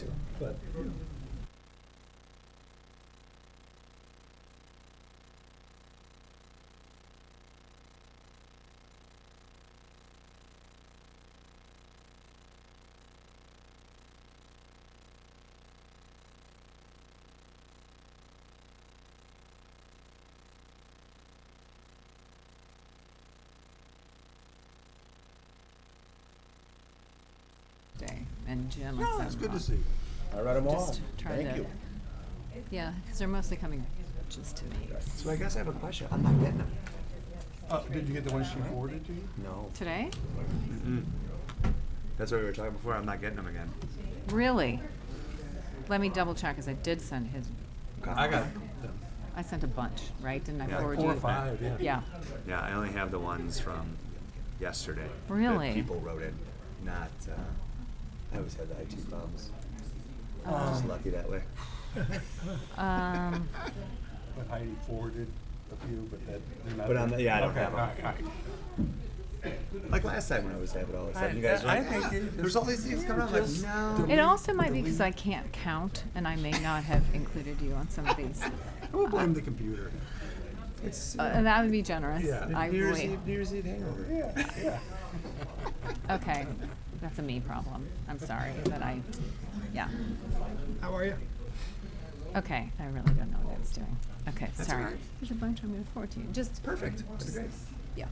to, but. Day. And Jim No, was it's good to see you. I read them all. Just trying Thank to, you. yeah, because they're mostly coming just to me. So I guess I have a question. I'm not getting them. Did you get the one she forwarded to you? No. Today? That's what we were talking before. I'm not getting them again. Really? Let me double check, because I did send his, I got them. I sent a bunch, right? Didn't I Yeah, forward 4 you? or 5, yeah. Yeah. Yeah, I only have the ones from yesterday. Really? That people wrote in, not. I always had the IT problems. Just lucky that way. But Heidi forwarded a few, but that they're not. But on the, yeah, I don't Okay, have them. all right. Like last time when I was having it all of a sudden, you guys were I like, think you there's all these things coming out. I'm like, just no. It also might be because I can't count, and I may not have included you on some of these. We'll blame the computer. It's That would be generous. Yeah. I New Year's really, Eve, New Year's Eve hangover. Yeah. okay, that's a me problem. I'm sorry, but yeah. How are you? Okay, I really don't know what I was doing. Okay, That's sorry. all right. There's a bunch I'm going to forward to you. Just Perfect. That's great. yeah.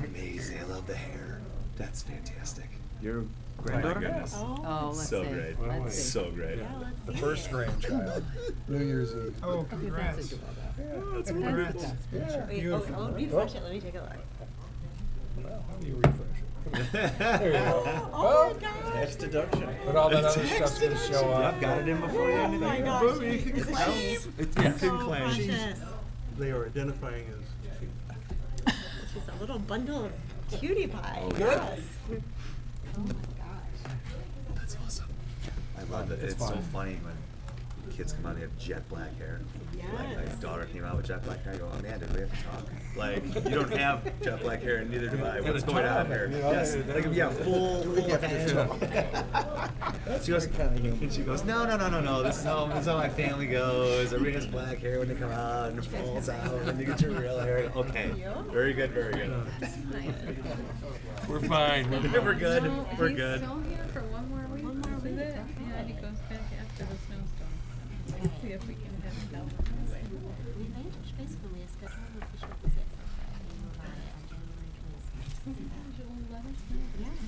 Amazing. I love the hair. That's fantastic. Your granddaughter? My goodness. Oh, let's So see. great. Let's see. So great. The first grandchild, New Year's Eve. Oh, Okay, congrats. that's adorable. That's That's congrats. the best picture. Wait, Beautiful. I'll refresh it. Let me take a look. Well, how do you refresh it? There you go. Oh my gosh. Tax deduction. But all that other stuff's gonna show up. Yep, got it in before you Oh anything. my gosh. Boom, you can Is it claim. she? It's Yes. you Oh, can claim. precious. They are identifying as. She's a little bundle of cutie pie. Oh, Yes. Oh my gosh. That's awesome. I love it. It's It's so fun. funny when kids come out and they have jet black hair. Like my Yes. daughter came out with jet black hair. I go, oh man, did we have to talk? Like, you don't have jet black hair, and neither do I. What's a going ton on of it, here? you know, Yes, that like was yeah, like- full That's She goes, very kind of human. and she goes, no. This is how my family goes. Everybody has black hair when they come out, and it falls out, and you get your real hair. Okay, very good, very good. We're fine. We're good. No, We're he's good. still here for one more week. This is it. Yeah, and he goes back after the snowstorm. Let's see if we can have him down anyway. We may touch base when we schedule an official visit in Mumbai on January 26th. You'll let us know. Yeah.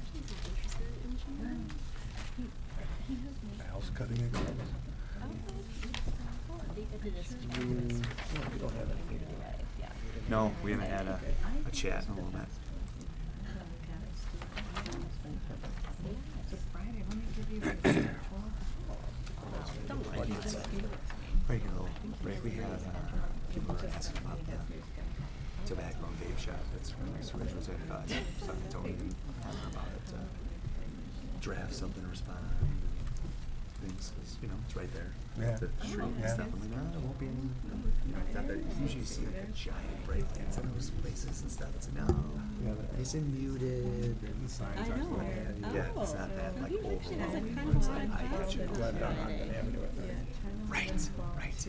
She's not interested in January. Al's cutting it. No, we haven't had a chat in a little bit. Break a little break. We have people who are asking about the tobacco and vape shop. That's Rich was at Tony and talking about it. Draft something to respond things. 'Cause, you know, it's right there. Yeah. The street and Yeah. stuff. I'm like, no, it won't be any. You know, not that usually you see like a giant break-ins in those places and stuff. It's like, no, nice and muted. And I know. yeah, it's not that like He actually has a overwhelming. kind where it's of like, I get you. blend on Friday. Right, right.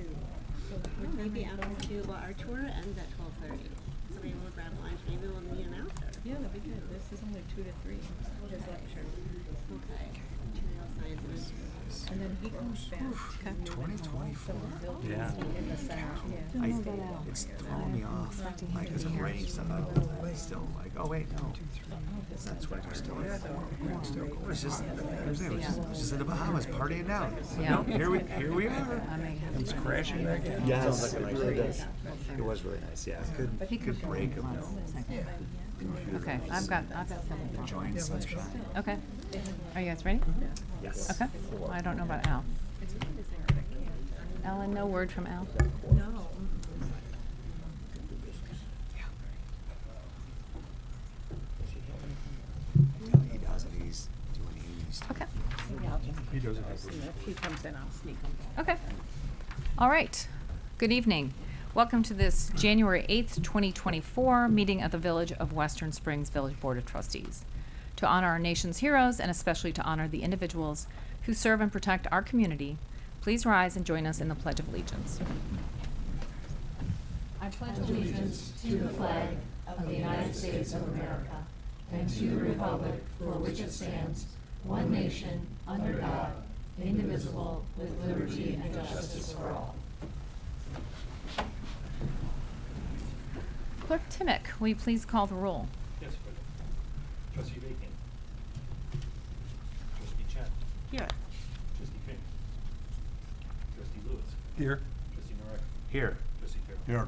Maybe after well, our tour ends at 12:30. So maybe we'll grab lunch. Maybe we'll meet him after. Yeah, that'd be good. This is only 2 to 3. His lecture. Okay. Material sciences. And then he comes back. 2024. Yeah. In the center. Yeah. It's throwing me off. Like, as I'm writing stuff out, I'm still like, oh wait, no. It's not 2024. It's just, it's just in the Bahamas partying now. Yeah. No, here we are. I may have It's to. crashing back in. Yes, it really does. It was really nice, yeah. Good break of Okay, I've got something. enjoying sunshine. Okay. Are you guys ready? Yes. Okay. I don't know about Al. Ellen, no word from Al? No. He does it. He's doing what he needs to. Okay. Yeah, He doesn't have And if he comes in, I'll sneak him. Okay. All right. Good evening. Welcome to this January 8th, 2024 meeting of the Village of Western Springs Village Board of Trustees. To honor our nation's heroes and especially to honor the individuals who serve and protect our community, please rise and join us in the Pledge of Allegiance. I pledge allegiance to the flag of the United States of America and to the republic for which it stands, one nation, under God, indivisible, with liberty and justice for all. Clerk Timick, will you please call the roll? Yes, Fred. Trustee Bacon. Trustee Chen. Here. Trustee Fink. Trustee Lewis. Here. Trustee Narek. Here. Trustee Carroll. Here.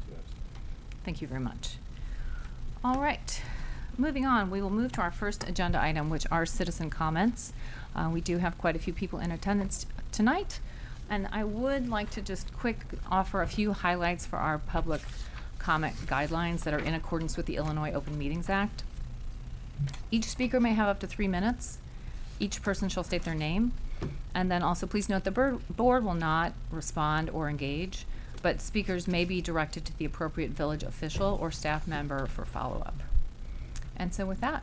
Two absent. Thank you very much. All right. Moving on, we will move to our first agenda item, which are citizen comments. We do have quite a few people in attendance tonight, and I would like to just offer a few highlights for our public comment guidelines that are in accordance with the Illinois Open Meetings Act. Each speaker may have up to 3 minutes. Each person shall state their name. And then also please note the board will not respond or engage, but speakers may be directed to the appropriate village official or staff member for follow-up. And so with that,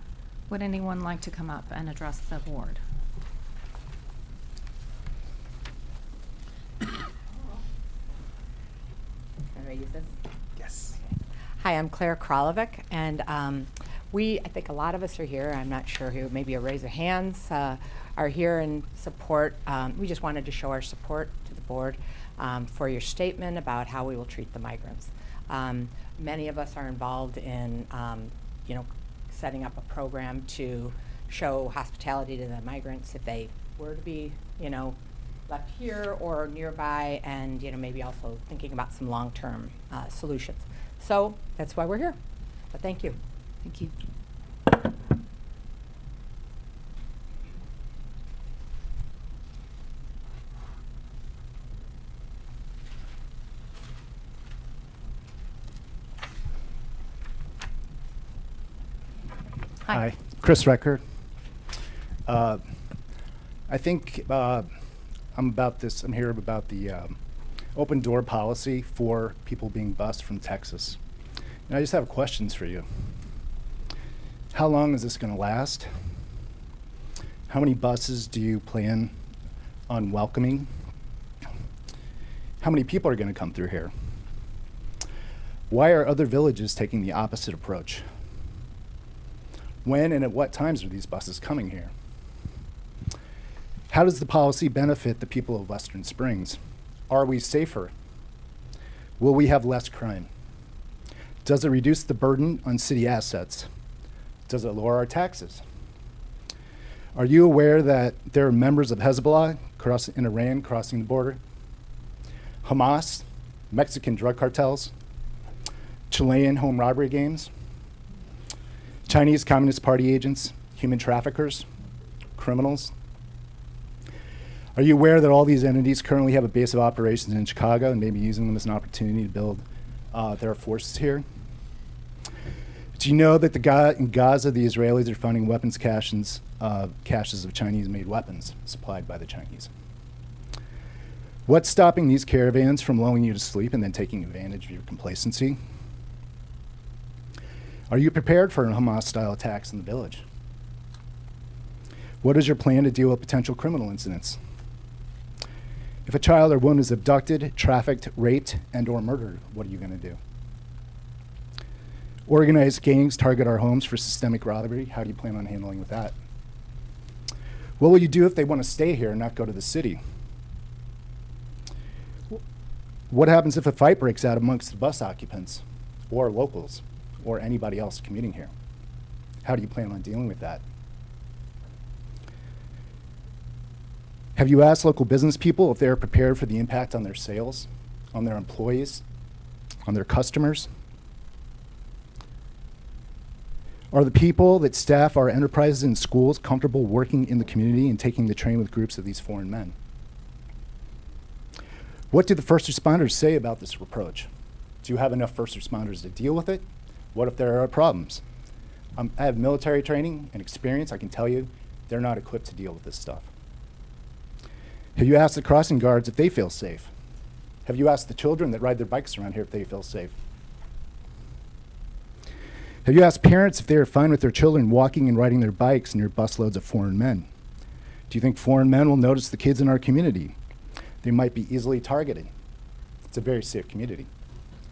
would anyone like to come up and address the board? Can I use this? Yes. Hi, I'm Claire Kralovic, and I think a lot of us are here. I'm not sure who, maybe a raise of hands, are here in support. We just wanted to show our support to the board for your statement about how we will treat the migrants. Many of us are involved in, setting up a program to show hospitality to the migrants if they were to be, left here or nearby, and maybe also thinking about some long-term solutions. So that's why we're here. But thank you. Thank you. Hi, Chris Recker. I think I'm here about the open door policy for people being bused from Texas. And I just have questions for you. How long is this going to last? How many buses do you plan on welcoming? How many people are going to come through here? Why are other villages taking the opposite approach? When and at what times are these buses coming here? How does the policy benefit the people of Western Springs? Are we safer? Will we have less crime? Does it reduce the burden on city assets? Does it lower our taxes? Are you aware that there are members of Hezbollah in Iran crossing the border? Hamas, Mexican drug cartels, Chilean home robbery gangs, Chinese Communist Party agents, human traffickers, criminals? Are you aware that all these entities currently have a base of operations in Chicago and maybe using them as an opportunity to build their forces here? Do you know that in Gaza, the Israelis are finding weapons caches of Chinese-made weapons supplied by the Chinese? What's stopping these caravans from lulling you to sleep and then taking advantage of your complacency? Are you prepared for Hamas-style attacks in the village? What is your plan to deal with potential criminal incidents? If a child or woman is abducted, trafficked, raped, and/or murdered, what are you going to do? Organized gangs target our homes for systemic robbery. How do you plan on handling with that? What will you do if they want to stay here and not go to the city? What happens if a fight breaks out amongst the bus occupants or locals or anybody else commuting here? How do you plan on dealing with that? Have you asked local business people if they are prepared for the impact on their sales, on their employees, on their customers? Are the people that staff our enterprises and schools comfortable working in the community and taking the train with groups of these foreign men? What do the first responders say about this approach? Do you have enough first responders to deal with it? What if there are problems? I have military training and experience. I can tell you they're not equipped to deal with this stuff. Have you asked the crossing guards if they feel safe? Have you asked the children that ride their bikes around here if they feel safe? Have you asked parents if they are fine with their children walking and riding their bikes near busloads of foreign men? Do you think foreign men will notice the kids in our community? They might be easily targeted. It's a very safe community.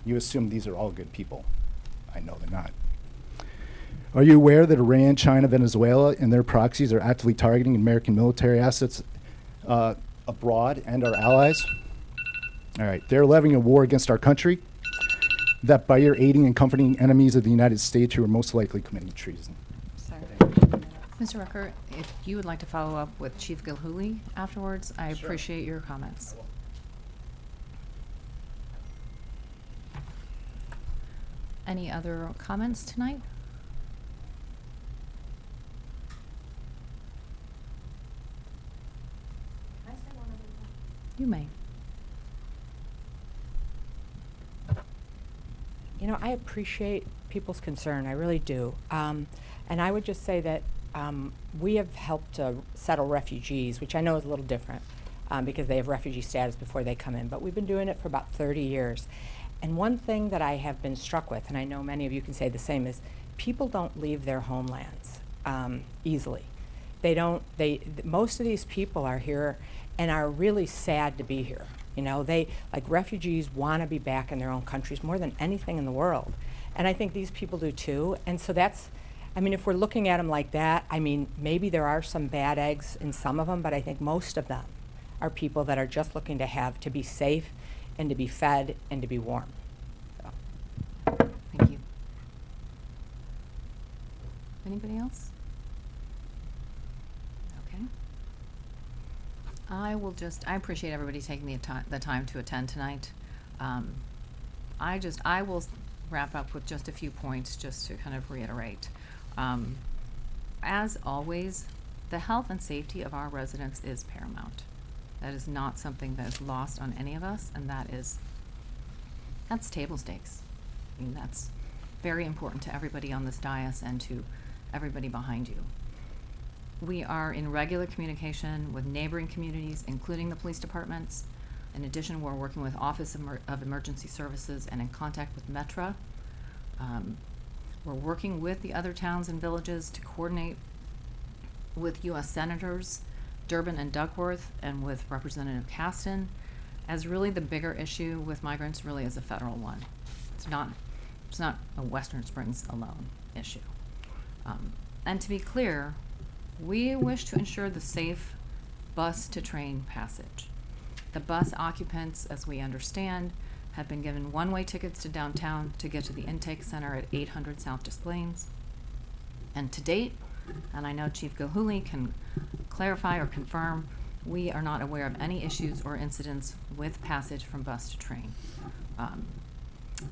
You assume these are all good people. I know they're not. Are you aware that Iran, China, Venezuela, and their proxies are actively targeting American military assets abroad and our allies? All right, they're levying a war against our country, that by your aiding and comforting enemies of the United States who are most likely committing treason. Sorry. Mr. Rucker, if you would like to follow up with Chief Gilhooly afterwards, I Sure. appreciate your comments. I will. Any other comments tonight? You may. You know, I appreciate people's concern, I really do. And I would just say that we have helped settle refugees, which I know is a little different because they have refugee status before they come in, but we've been doing it for about 30 years. And one thing that I have been struck with, and I know many of you can say the same, is people don't leave their homelands easily. Most of these people are here and are really sad to be here. You know, like refugees want to be back in their own countries more than anything in the world. And I think these people do too. And so I mean, if we're looking at them like that, I mean, maybe there are some bad eggs in some of them, but I think most of them are people that are just looking to be safe and to be fed and to be warm. So. Thank you. Anybody else? Okay. I appreciate everybody taking the time to attend tonight. I will wrap up with just a few points just to kind of reiterate. As always, the health and safety of our residents is paramount. That is not something that is lost on any of us, and that's table stakes. I mean, that's very important to everybody on this dais and to everybody behind you. We are in regular communication with neighboring communities, including the police departments. In addition, we're working with Office of Emergency Services and in contact with Metra. We're working with the other towns and villages to coordinate with U.S. Senators Durbin and Duckworth and with Representative Caston, as really the bigger issue with migrants really is a federal one. It's not a Western Springs alone issue. And to be clear, we wish to ensure the safe bus to train passage. The bus occupants, as we understand, have been given one-way tickets to downtown to get to the intake center at 800 South Des Plaines. And to date, and I know Chief Gilhooly can clarify or confirm, we are not aware of any issues or incidents with passage from bus to train.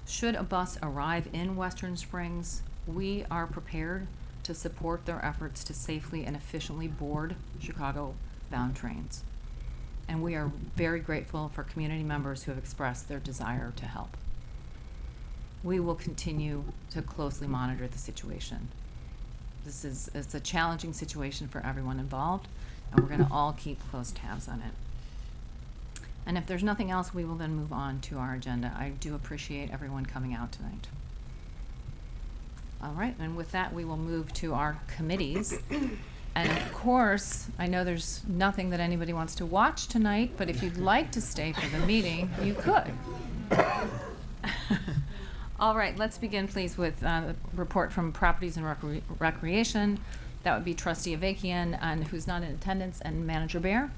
Should a bus arrive in Western Springs, we are prepared to support their efforts to safely and efficiently board Chicago-bound trains. And we are very grateful for community members who have expressed their desire to help. We will continue to closely monitor the situation. It's a challenging situation for everyone involved, and we're going to all keep close tabs on it. And if there's nothing else, we will then move on to our agenda. I do appreciate everyone coming out tonight. All right, and with that, we will move to our committees. And of course, I know there's nothing that anybody wants to watch tonight, but if you'd like to stay for the meeting, you could. All right, let's begin, please, with a report from Properties and Recreation. That would be Trustee Avakian, and who's not in attendance, and Manager Bear.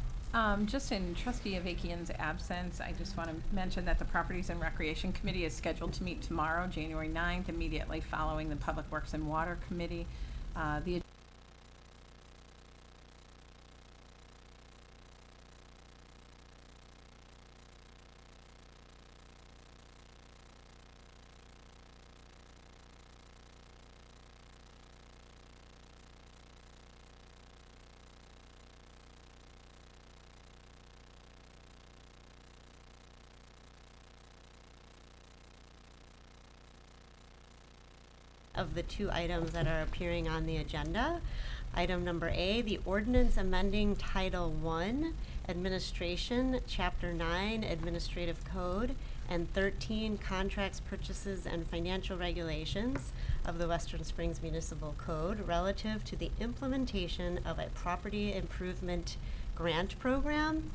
Just in Trustee Avakian's absence, I just want to mention that the Properties and Recreation Committee is scheduled to meet tomorrow, January 9th, immediately following the Public Works and Water Committee. The of the two items that are appearing on the agenda. Item number A, the ordinance amending Title I, Administration, Chapter 9, Administrative Code, and 13, Contracts, Purchases, and Financial Regulations of the Western Springs Municipal Code relative to the implementation of a property improvement grant program,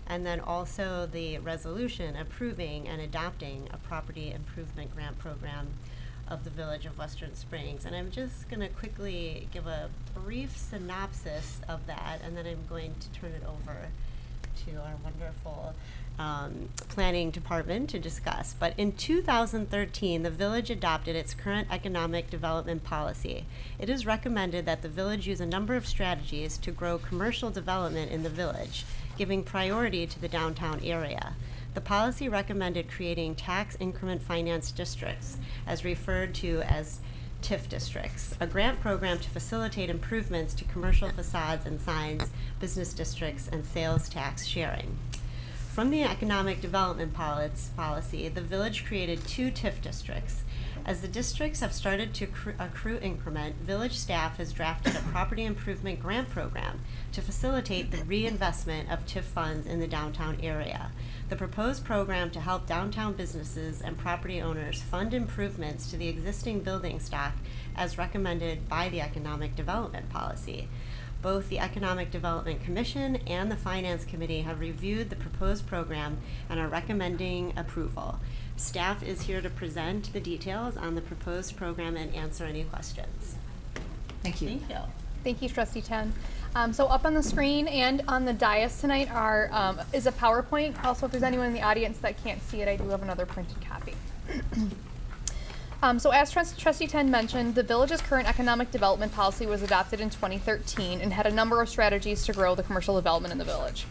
and then also the resolution approving and adopting a property improvement grant program of the Village of Western Springs. And I'm just going to quickly give a brief synopsis of that, and then I'm going to turn it over to our wonderful planning department to discuss. But in 2013, the village adopted its current economic development policy. It is recommended that the village use a number of strategies to grow commercial development in the village, giving priority to the downtown area. The policy recommended creating tax increment finance districts, as referred to as TIF districts, a grant program to facilitate improvements to commercial facades and signs, business districts, and sales tax sharing. From the economic development policy, the village created 2 TIF districts. As the districts have started to accrue increment, village staff has drafted a property improvement grant program to facilitate the reinvestment of TIF funds in the downtown area. The proposed program to help downtown businesses and property owners fund improvements to the existing building stock as recommended by the economic development policy. Both the Economic Development Commission and the Finance Committee have reviewed the proposed program and are recommending approval. Staff is here to present the details on the proposed program and answer any questions. Thank you. Thank you. Thank you, Trustee Ten. So up on the screen and on the dais tonight is a PowerPoint. Also, if there's anyone in the audience that can't see it, I do have another printed copy. So as Trustee Ten mentioned, the village's current economic development policy was adopted in 2013 and had a number of strategies to grow the commercial development in the village.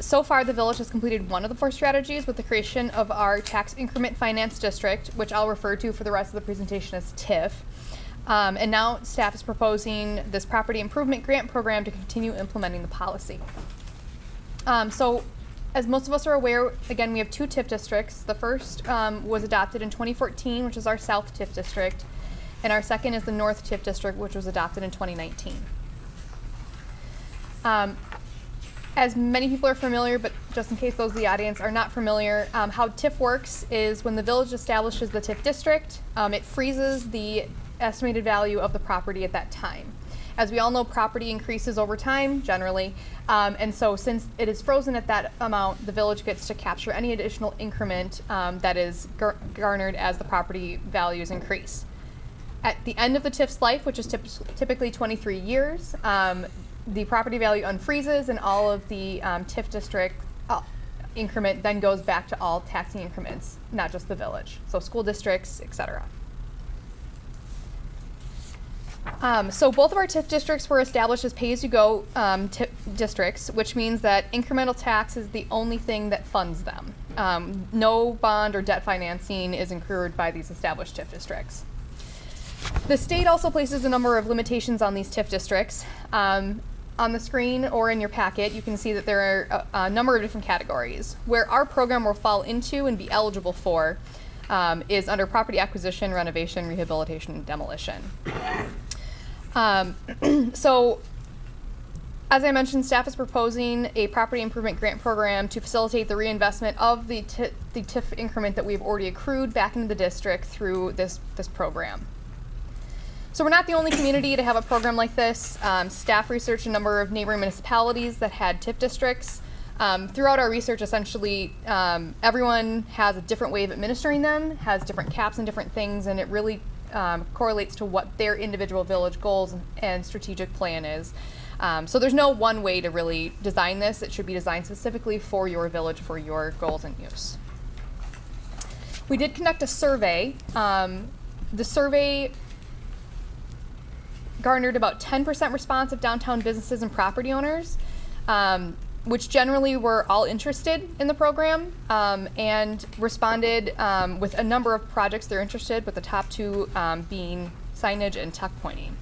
So far, the village has completed one of the 4 strategies with the creation of our tax increment finance district, which I'll refer to for the rest of the presentation as TIF. And now staff is proposing this property improvement grant program to continue implementing the policy. So as most of us are aware, again, we have 2 TIF districts. The first was adopted in 2014, which is our South TIF district, and our second is the North TIF district, which was adopted in 2019. As many people are familiar, but just in case those of the audience are not familiar, how TIF works is when the village establishes the TIF district, it freezes the estimated value of the property at that time. As we all know, property increases over time, generally, and so since it is frozen at that amount, the village gets to capture any additional increment that is garnered as the property values increase. At the end of the TIF's life, which is typically 23 years, the property value unfreezes and all of the TIF district increment then goes back to all taxing increments, not just the village, so school districts, etc. So both of our TIF districts were established as pay-as-you-go TIF districts, which means that incremental tax is the only thing that funds them. No bond or debt financing is incurred by these established TIF districts. The state also places a number of limitations on these TIF districts. On the screen or in your packet, you can see that there are a number of different categories. Where our program will fall into and be eligible for is under property acquisition, renovation, rehabilitation, and demolition. So, as I mentioned, staff is proposing a property improvement grant program to facilitate the reinvestment of the TIF increment that we've already accrued back into the district through this program. So we're not the only community to have a program like this. Staff researched a number of neighboring municipalities that had TIF districts. Throughout our research, essentially, everyone has a different way of administering them, has different caps and different things, and it really correlates to what their individual village goals and strategic plan is. So there's no one way to really design this. It should be designed specifically for your village, for your goals and use. We did conduct a survey. The survey garnered about 10% response of downtown businesses and property owners, which generally were all interested in the program and responded with a number of projects they're interested, with the top 2 being signage and tuck pointing.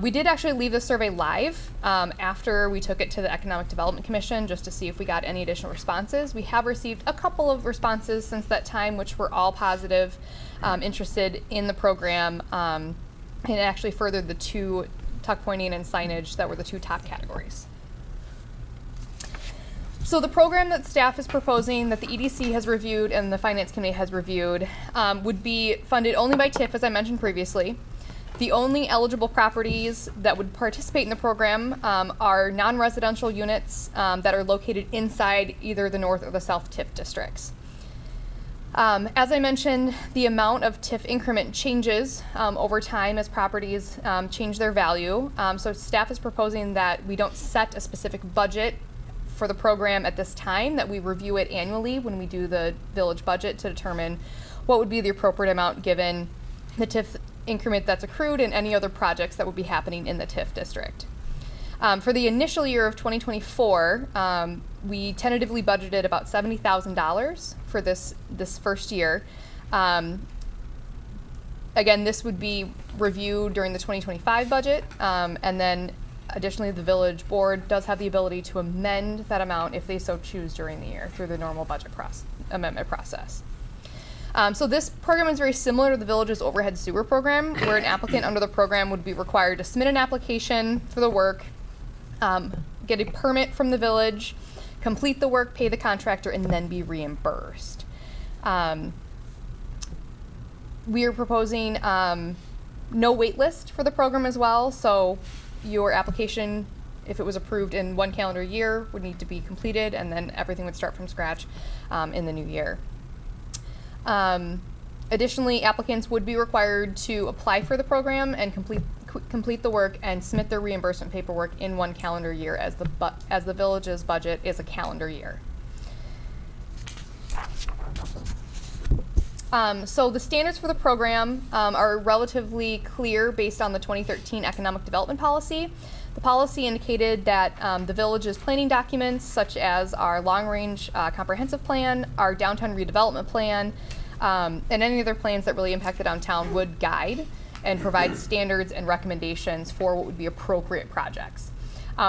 We did actually leave the survey live after we took it to the Economic Development Commission just to see if we got any additional responses. We have received a couple of responses since that time, which were all positive, interested in the program, and it actually furthered the two, tuck pointing and signage, that were the two top categories. So the program that staff is proposing, that the EDC has reviewed and the Finance Committee has reviewed, would be funded only by TIF, as I mentioned previously. The only eligible properties that would participate in the program are non-residential units that are located inside either the North or the South TIF districts. As I mentioned, the amount of TIF increment changes over time as properties change their value. So staff is proposing that we don't set a specific budget for the program at this time, that we review it annually when we do the village budget to determine what would be the appropriate amount given the TIF increment that's accrued and any other projects that would be happening in the TIF district. For the initial year of 2024, we tentatively budgeted about $70,000 for this first year. Again, this would be reviewed during the 2025 budget, and then additionally, the village board does have the ability to amend that amount if they so choose during the year through the normal budget amendment process. So this program is very similar to the village's overhead sewer program, where an applicant under the program would be required to submit an application for the work, get a permit from the village, complete the work, pay the contractor, and then be reimbursed. We are proposing no wait list for the program as well, so your application, if it was approved in 1 calendar year, would need to be completed, and then everything would start from scratch in the new year. Additionally, applicants would be required to apply for the program and complete the work and submit their reimbursement paperwork in 1 calendar year, as the village's budget is a calendar year. So the standards for the program are relatively clear based on the 2013 Economic Development Policy. The policy indicated that the village's planning documents, such as our long-range comprehensive plan, our downtown redevelopment plan, and any other plans that really impact the downtown, would guide and provide standards and recommendations for what would be appropriate projects.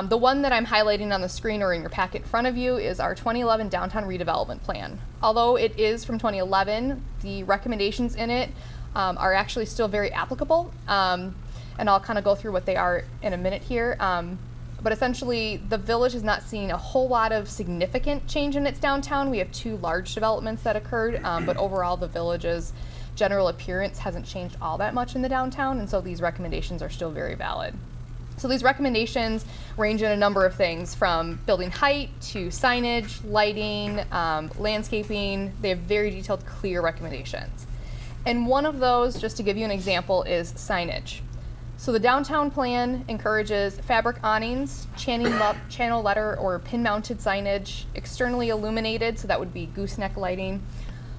The one that I'm highlighting on the screen or in your packet in front of you is our 2011 Downtown Redevelopment Plan. Although it is from 2011, the recommendations in it are actually still very applicable, and I'll kind of go through what they are in a minute here. But essentially, the village has not seen a whole lot of significant change in its downtown. We have 2 large developments that occurred, but overall the village's general appearance hasn't changed all that much in the downtown, and so these recommendations are still very valid. So these recommendations range in a number of things, from building height to signage, lighting, landscaping. They have very detailed, clear recommendations. And one of those, just to give you an example, is signage. So the downtown plan encourages fabric awnings, channel letter or pin-mounted signage, externally illuminated, so that would be gooseneck lighting,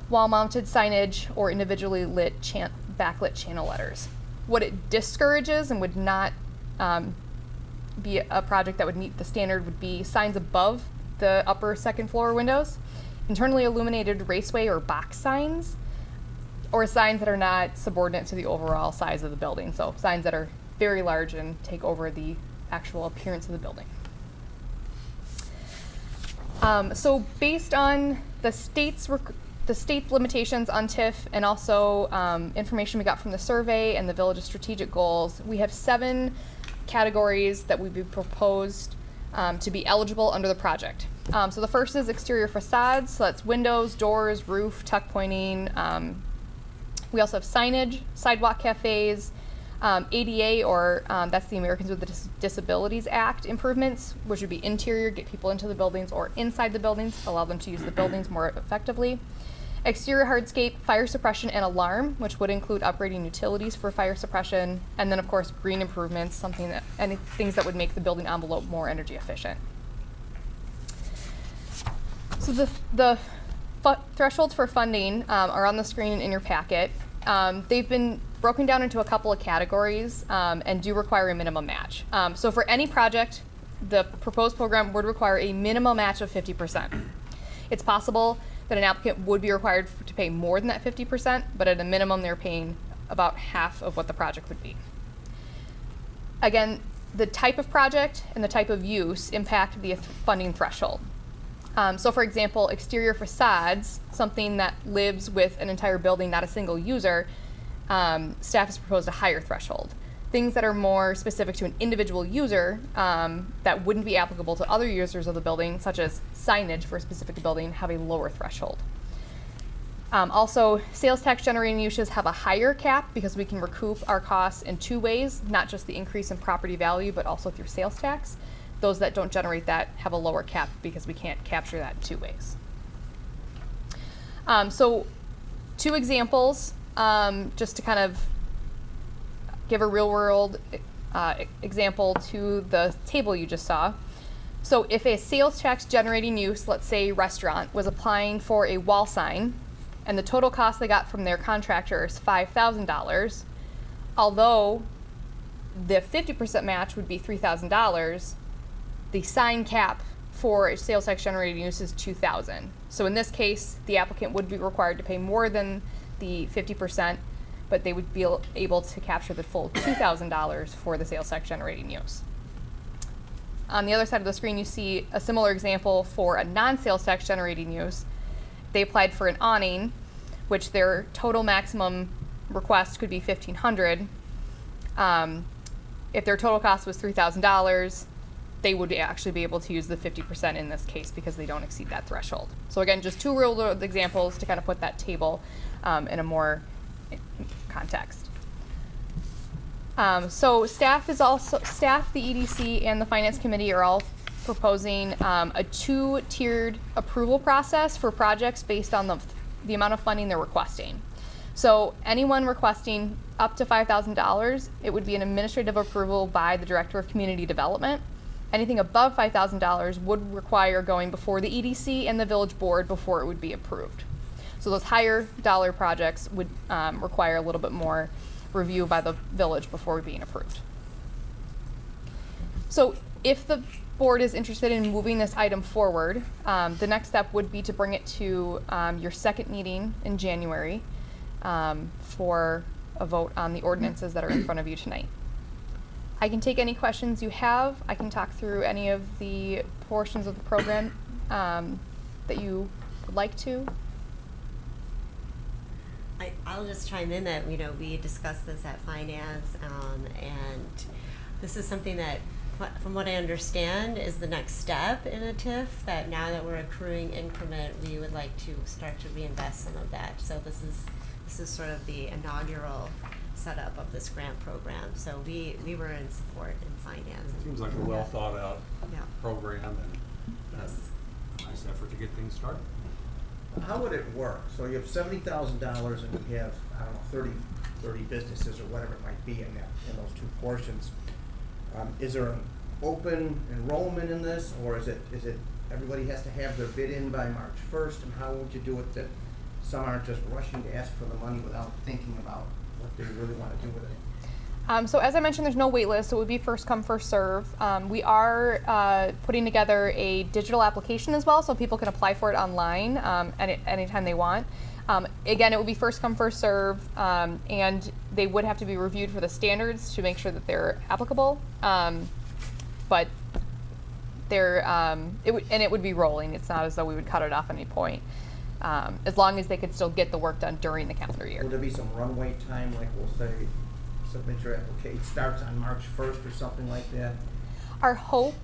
wall-mounted signage, or individually lit backlit channel letters. What it discourages and would not be a project that would meet the standard would be signs above the upper second floor windows, internally illuminated raceway or box signs, or signs that are not subordinate to the overall size of the building. So signs that are very large and take over the actual appearance of the building. So based on the state's limitations on TIF and also information we got from the survey and the village's strategic goals, we have 7 categories that would be proposed to be eligible under the project. So the first is exterior facades, so that's windows, doors, roof, tuck pointing. We also have signage, sidewalk cafes, ADA, or that's the Americans with Disabilities Act improvements, which would be interior, get people into the buildings, or inside the buildings, allow them to use the buildings more effectively. Exterior hardscape, fire suppression, and alarm, which would include upgrading utilities for fire suppression, and then of course green improvements, things that would make the building envelope more energy efficient. So the thresholds for funding are on the screen in your packet. They've been broken down into a couple of categories and do require a minimum match. So for any project, the proposed program would require a minimum match of 50%. It's possible that an applicant would be required to pay more than that 50%, but at a minimum they're paying about half of what the project would be. Again, the type of project and the type of use impact the funding threshold. So for example, exterior facades, something that lives with an entire building, not a single user, staff has proposed a higher threshold. Things that are more specific to an individual user that wouldn't be applicable to other users of the building, such as signage for a specific building, have a lower threshold. Also, sales tax generating uses have a higher cap because we can recoup our costs in two ways, not just the increase in property value, but also through sales tax. Those that don't generate that have a lower cap because we can't capture that in two ways. So 2 examples, just to kind of give a real world example to the table you just saw. So if a sales tax generating use, let's say restaurant, was applying for a wall sign, and the total cost they got from their contractor is $5,000, although the 50% match would be $3,000, the sign cap for a sales tax generating use is $2,000. So in this case, the applicant would be required to pay more than the 50%, but they would be able to capture the full $2,000 for the sales tax generating use. On the other side of the screen, you see a similar example for a non-sales tax generating use. They applied for an awning, which their total maximum request could be $1,500. If their total cost was $3,000, they would actually be able to use the 50% in this case because they don't exceed that threshold. So again, just 2 real world examples to kind of put that table in a more context. So staff, the EDC, and the Finance Committee are all proposing a 2-tiered approval process for projects based on the amount of funding they're requesting. So anyone requesting up to $5,000, it would be an administrative approval by the Director of Community Development. Anything above $5,000 would require going before the EDC and the Village Board before it would be approved. So those higher dollar projects would require a little bit more review by the village before being approved. So if the board is interested in moving this item forward, the next step would be to bring it to your second meeting in January for a vote on the ordinances that are in front of you tonight. I can take any questions you have. I can talk through any of the portions of the program that you would like to. I'll just chime in that, we discussed this at Finance, and this is something that, from what I understand, is the next step in a TIF, that now that we're accruing increment, we would like to start to reinvest some of that. So this is sort of the inaugural setup of this grant program. So we were in support in Finance. Seems like a well thought out Yeah. program and a nice effort to get things started. How would it work? So you have $70,000 and you have, I don't know, 30 businesses or whatever it might be in those 2 portions. Is there an open enrollment in this, or is it everybody has to have their bid in by March 1st? And how would you do it that some aren't just rushing to ask for the money without thinking about what they really want to do with it? So as I mentioned, there's no wait list, so it would be first come, first serve. We are putting together a digital application as well, so people can apply for it online anytime they want. Again, it would be first come, first serve, and they would have to be reviewed for the standards to make sure that they're applicable. But it would be rolling. It's not as though we would cut it off at any point, as long as they could still get the work done during the calendar year. Will there be some runway time, like we'll say, submit your application starts on March 1st or something like that? Our hope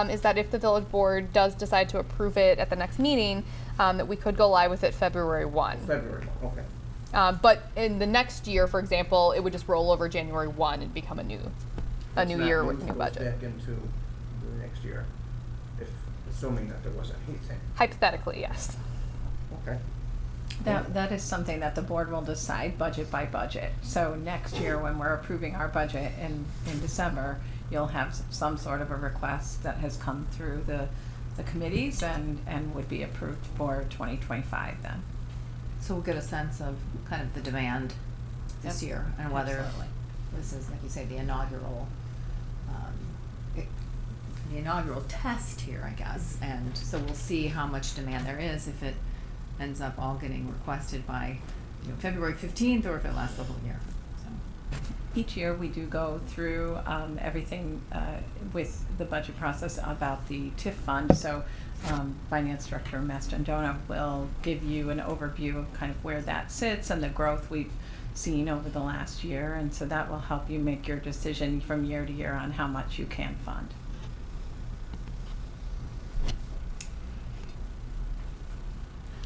is that if the village board does decide to approve it at the next meeting, that we could go live with it February 1. February 1, okay. But in the next year, for example, it would just roll over January 1 and become a new year with a new budget. Back into the next year, assuming that there wasn't anything. Hypothetically, yes. Okay. That is something that the board will decide budget by budget. So next year, when we're approving our budget in December, you'll have some sort of a request that has come through the committees and would be approved for 2025 then. So we'll get a sense of kind of the demand this year and whether this is, like you say, the inaugural test here, I guess. And so we'll see how much demand there is if it ends up all getting requested by February 15th or if it lasts the whole year. So. Each year, we do go through everything with the budget process about the TIF fund. So Finance Director Mastandona will give you an overview of kind of where that sits and the growth we've seen over the last year. And so that will help you make your decision from year to year on how much you can fund.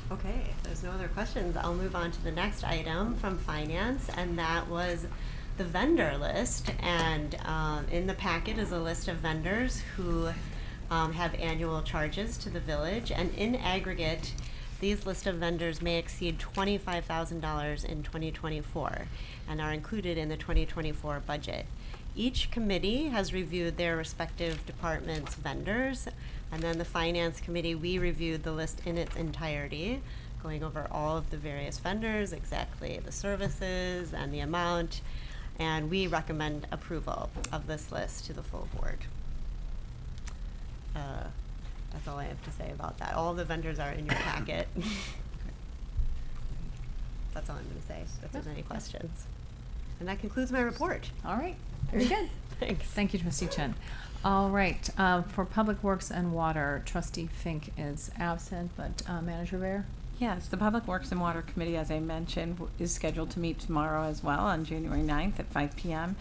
Okay, if there's no other questions, I'll move on to the next item from Finance, and that was the vendor list. And in the packet is a list of vendors who have annual charges to the village, and in aggregate, these list of vendors may exceed $25,000 in 2024 and are included in the 2024 budget. Each committee has reviewed their respective departments' vendors, and then the Finance Committee, we reviewed the list in its entirety, going over all of the various vendors, exactly the services and the amount, and we recommend approval of this list to the full board. That's all I have to say about that. All the vendors are in your packet. That's all I'm going to say, if there's any questions. And that concludes my report. All right, very good. Thanks. Thank you, Trustee Chen. All right, for Public Works and Water, Trustee Fink is absent, but Manager Bear? Yes, the Public Works and Water Committee, as I mentioned, is scheduled to meet tomorrow as well on January 9th at 5 p.m.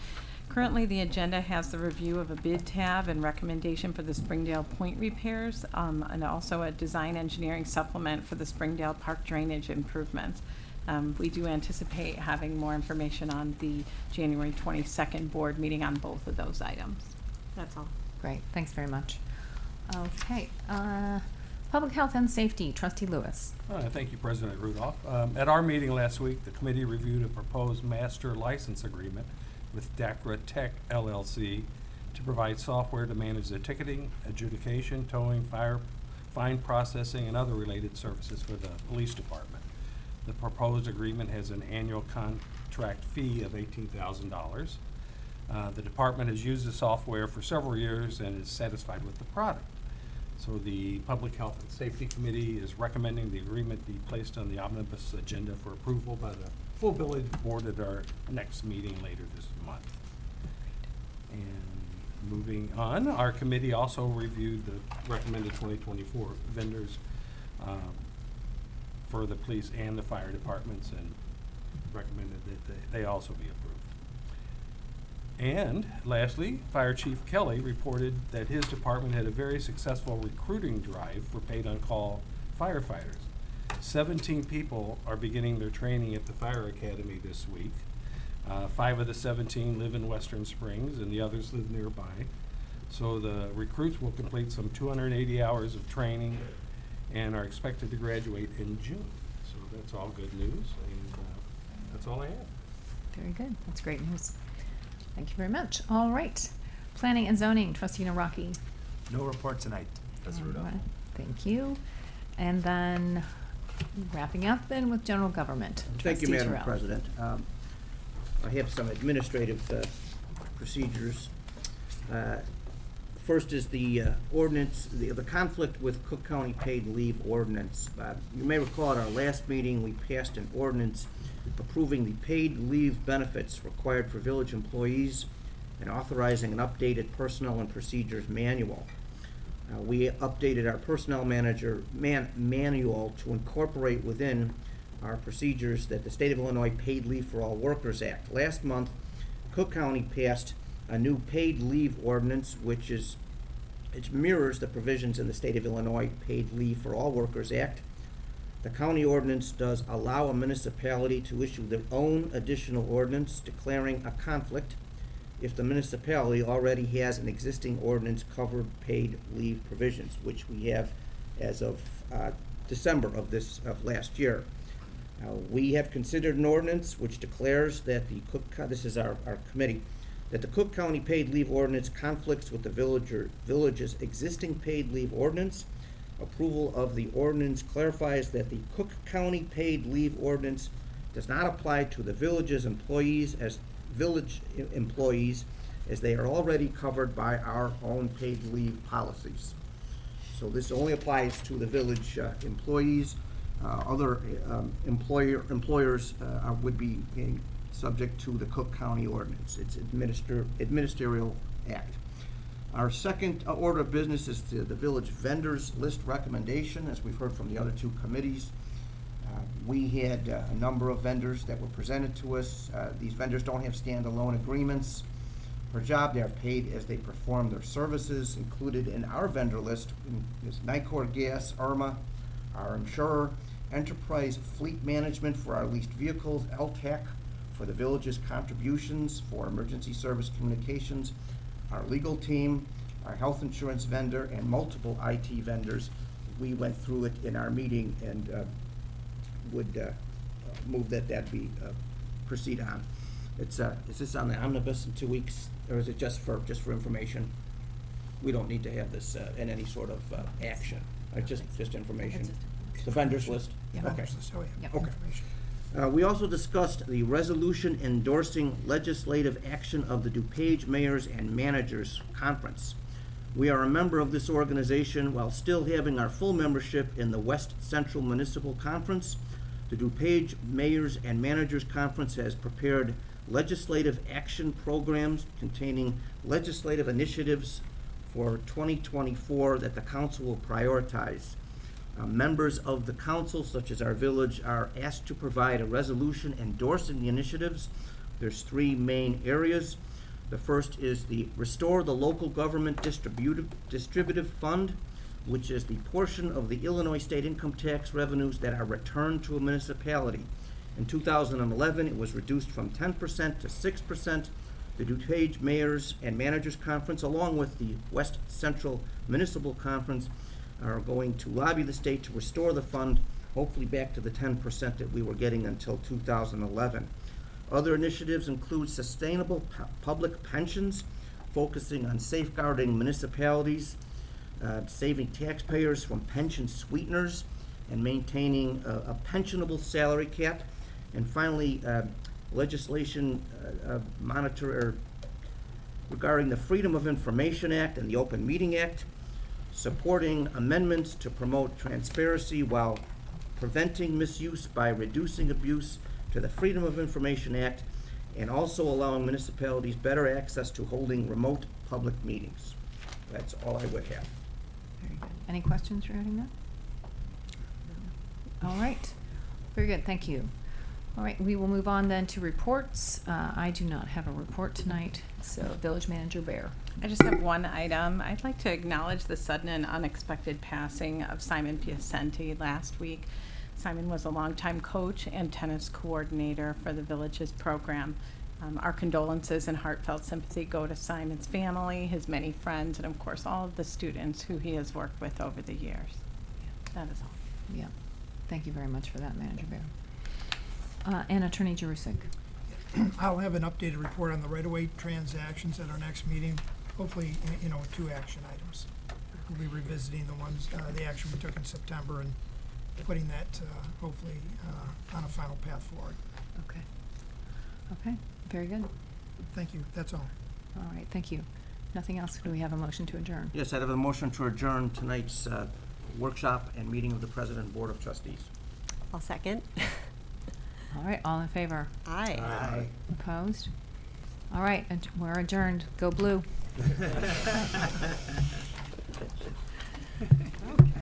Currently, the agenda has the review of a bid tab and recommendation for the Springdale Point repairs, and also a design engineering supplement for the Springdale Park drainage improvements. We do anticipate having more information on the January 22nd board meeting on both of those items. That's all. Great, thanks very much. Okay, Public Health and Safety, Trustee Lewis. Thank you, President Rudolph. At our meeting last week, the committee reviewed a proposed master license agreement with DACRA Tech LLC to provide software to manage the ticketing, adjudication, towing, fine processing, and other related services for the police department. The proposed agreement has an annual contract fee of $18,000. The department has used the software for several years and is satisfied with the product. So the Public Health and Safety Committee is recommending the agreement be placed on the omnibus agenda for approval by the full village board at our next meeting later this month. And moving on, our committee also reviewed the recommended 2024 vendors for the police and the fire departments and recommended that they also be approved. And lastly, Fire Chief Kelly reported that his department had a very successful recruiting drive for paid-on-call firefighters. 17 people are beginning their training at the Fire Academy this week. 5 of the 17 live in Western Springs and the others live nearby. So the recruits will complete some 280 hours of training and are expected to graduate in June. So that's all good news, and that's all I have. Very good, that's great news. Thank you very much. All right, Planning and Zoning, Trustee Nawrocki. No report tonight, President All Rudolph. right, thank you. And then wrapping up then with General Government. Thank you, Trustee Madam Terrell. President. I have some administrative procedures. First is the ordinance, the conflict with Cook County paid leave ordinance. You may recall at our last meeting, we passed an ordinance approving the paid leave benefits required for village employees and authorizing an updated personnel and procedures manual. We updated our personnel manual to incorporate within our procedures that the State of Illinois Paid Leave for All Workers Act. Last month, Cook County passed a new paid leave ordinance, which it mirrors the provisions in the State of Illinois Paid Leave for All Workers Act. The county ordinance does allow a municipality to issue their own additional ordinance declaring a conflict if the municipality already has an existing ordinance covered paid leave provisions, which we have as of December of last year. We have considered an ordinance which declares that this is our committee, that the Cook County paid leave ordinance conflicts with the village's existing paid leave ordinance. Approval of the ordinance clarifies that the Cook County paid leave ordinance does not apply to the village's employees as they are already covered by our own paid leave policies. So this only applies to the village employees. Other employers would be subject to the Cook County ordinance. It's administerial act. Our second order of business is the village vendors list recommendation, as we've heard from the other two committees. We had a number of vendors that were presented to us. These vendors don't have standalone agreements per job. They are paid as they perform their services. Included in our vendor list is Nicor Gas, Irma, our insurer, Enterprise Fleet Management for our leased vehicles, LTAC for the village's contributions for emergency service communications, our legal team, our health insurance vendor, and multiple IT vendors. We went through it in our meeting and would move that be proceed on. Is this on the omnibus in 2 weeks, or is it just for information? We don't need to have this in any sort of action. Just information. The vendors list. Yeah. Okay. Yep. Okay. We also discussed the resolution endorsing legislative action of the DuPage Mayors and Managers Conference. We are a member of this organization while still having our full membership in the West Central Municipal Conference. The DuPage Mayors and Managers Conference has prepared legislative action programs containing legislative initiatives for 2024 that the council will prioritize. Members of the council, such as our village, are asked to provide a resolution endorsing the initiatives. There's 3 main areas. The first is the Restore the Local Government Distributive Fund, which is the portion of the Illinois state income tax revenues that are returned to a municipality. In 2011, it was reduced from 10% to 6%. The DuPage Mayors and Managers Conference, along with the West Central Municipal Conference, are going to lobby the state to restore the fund, hopefully back to the 10% that we were getting until 2011. Other initiatives include sustainable public pensions, focusing on safeguarding municipalities, saving taxpayers from pension sweeteners, and maintaining a pensionable salary cap. And finally, legislation regarding the Freedom of Information Act and the Open Meeting Act, supporting amendments to promote transparency while preventing misuse by reducing abuse to the Freedom of Information Act, and also allowing municipalities better access to holding remote public meetings. That's all I would have. Very good. Any questions regarding that? All right. Very good. Thank you. All right. We will move on then to reports. I do not have a report tonight. So, Village Manager Bear. I just have one item. I'd like to acknowledge the sudden and unexpected passing of Simon Piacenti last week. Simon was a longtime coach and tennis coordinator for the village's program. Our condolences and heartfelt sympathy go to Simon's family, his many friends, and of course all of the students who he has worked with over the years. That is all. Yeah. Thank you very much for that, Manager Bear. And Attorney Jarusik. I'll have an updated report on the right-of-way transactions at our next meeting. Hopefully, 2 action items. We'll be revisiting the action we took in September and putting that hopefully on a final path forward. Okay. Okay. Very good. Thank you. That's all. All right. Thank you. Nothing else? Do we have a motion to adjourn? Yes, I'd have a motion to adjourn tonight's workshop and meeting of the President and Board of Trustees. I'll second. All right. All in favor? Aye. Aye. Opposed? All right. We're adjourned. Go Blue.